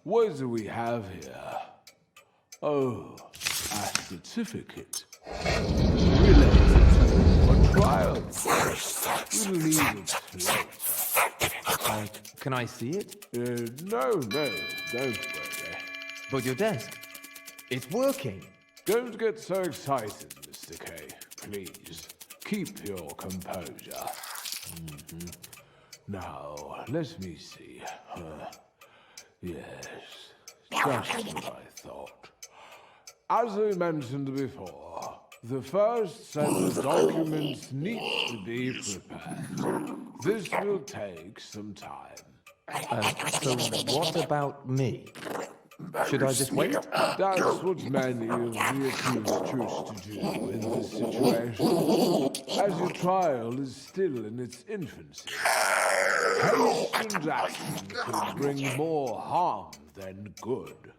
What do we have here? Oh, a certificate. Related to a trial. We'll need it later. Can I see it? No, don't worry. But your desk. It's working. Don't get so excited, Mr. K. Please, keep your composure. Now, let me see. Yes, just what I thought. As I mentioned before, the first set of documents needs to be prepared. This will take some time. So what about me? Should I just wait? That's what many of the accused choose to do in this situation, as your trial is still in its infancy. Hastened action could bring more harm than good.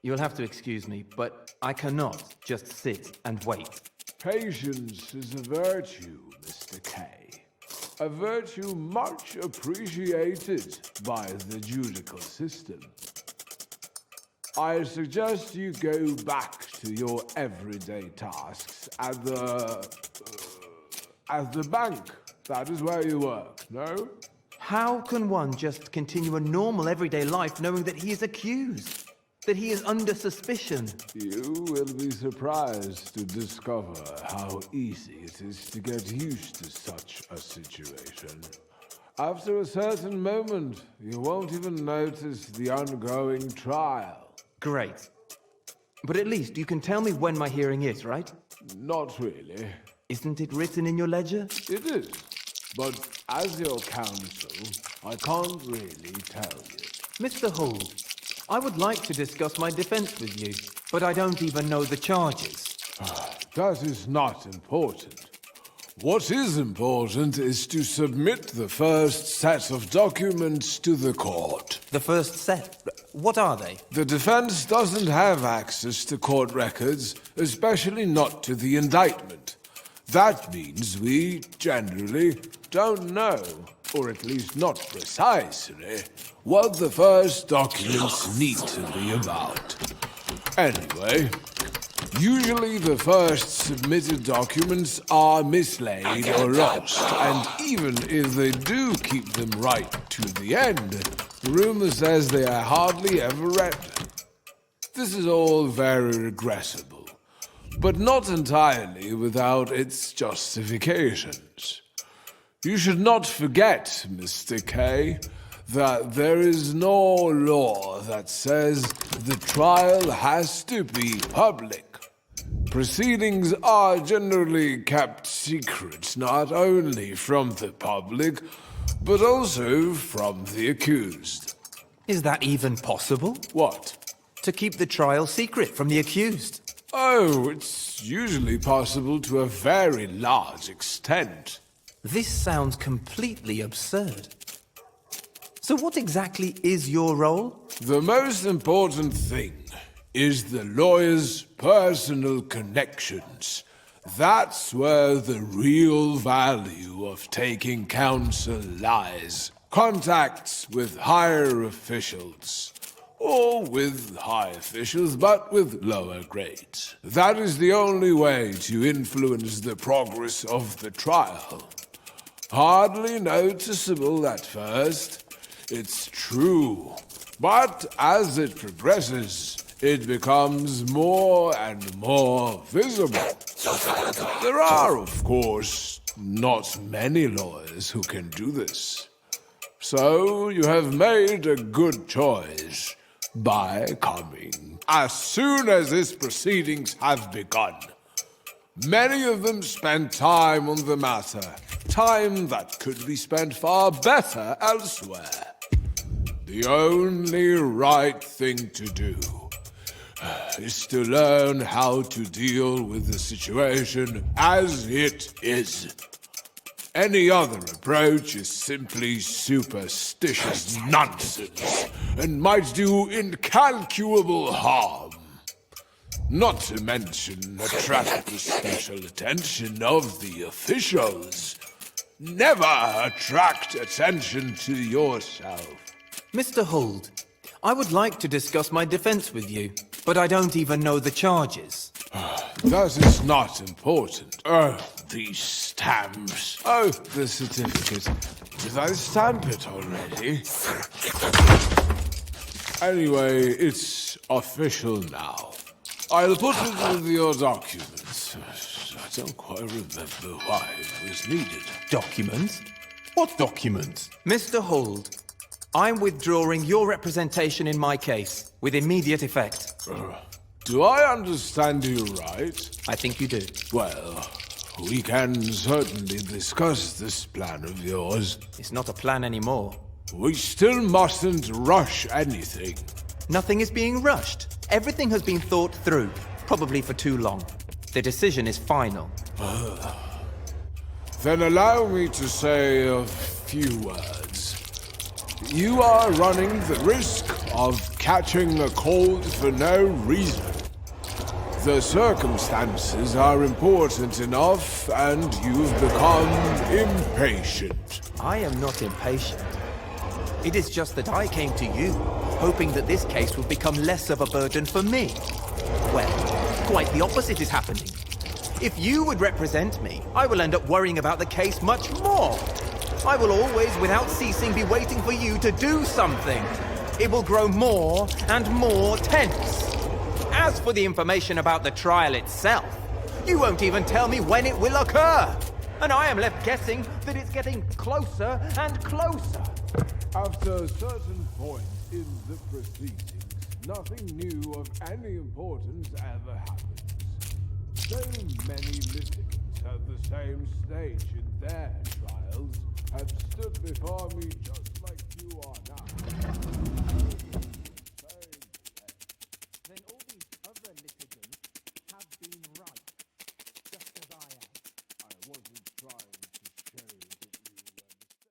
You'll have to excuse me, but I cannot just sit and wait. Patience is a virtue, Mr. K. A virtue much appreciated by the judicial system. I suggest you go back to your everyday tasks at the bank. That is where you work, no? How can one just continue a normal everyday life knowing that he is accused? That he is under suspicion? You will be surprised to discover how easy it is to get used to such a situation. After a certain moment, you won't even notice the ongoing trial. Great. But at least you can tell me when my hearing is, right? Not really. Isn't it written in your ledger? It is. But as your counsel, I can't really tell you. Mr. Hull, I would like to discuss my defense with you, but I don't even know the charges. That is not important. What is important is to submit the first set of documents to the court. The first set? What are they? The defense doesn't have access to court records, especially not to the indictment. That means we generally don't know, or at least not precisely, what the first documents need to be about. Anyway, usually the first submitted documents are mislaid or lost, and even if they do keep them right to the end, rumor says they are hardly ever read. This is all very regrettable, but not entirely without its justifications. You should not forget, Mr. K, that there is no law that says the trial has to be public. Proceedings are generally kept secret not only from the public, but also from the accused. Is that even possible? What? To keep the trial secret from the accused? Oh, it's usually possible to a very large extent. This sounds completely absurd. So what exactly is your role? The most important thing is the lawyer's personal connections. That's where the real value of taking counsel lies. Contacts with higher officials. Or with high officials, but with lower grades. That is the only way to influence the progress of the trial. Hardly noticeable at first, it's true. But as it progresses, it becomes more and more visible. There are, of course, not many lawyers who can do this. So you have made a good choice by coming as soon as these proceedings have begun. Many of them spend time on the matter, time that could be spent far better elsewhere. The only right thing to do is to learn how to deal with the situation as it is. Any other approach is simply superstitious nonsense and might do incalculable harm. Not to mention attract the special attention of the officials. Never attract attention to yourself. Mr. Hold, I would like to discuss my defense with you, but I don't even know the charges. That is not important. Oh, these stamps. Oh, the certificate. Did I stamp it already? Anyway, it's official now. I'll put it with your documents. I don't quite remember why it was needed. Documents? What documents? Mr. Hold, I'm withdrawing your representation in my case, with immediate effect. Do I understand you right? I think you do. Well, we can certainly discuss this plan of yours. It's not a plan anymore. We still mustn't rush anything. Nothing is being rushed. Everything has been thought through, probably for too long. The decision is final. Then allow me to say a few words. You are running the risk of catching a cold for no reason. The circumstances are important enough, and you've become impatient. I am not impatient. It is just that I came to you, hoping that this case would become less of a burden for me. Well, quite the opposite is happening. If you would represent me, I will end up worrying about the case much more. I will always, without ceasing, be waiting for you to do something. It will grow more and more tense. As for the information about the trial itself, you won't even tell me when it will occur. And I am left guessing that it's getting closer and closer. After a certain point in the proceedings, nothing new of any importance ever happens. So many litigants at the same stage in their trials have stood before me just like you are now.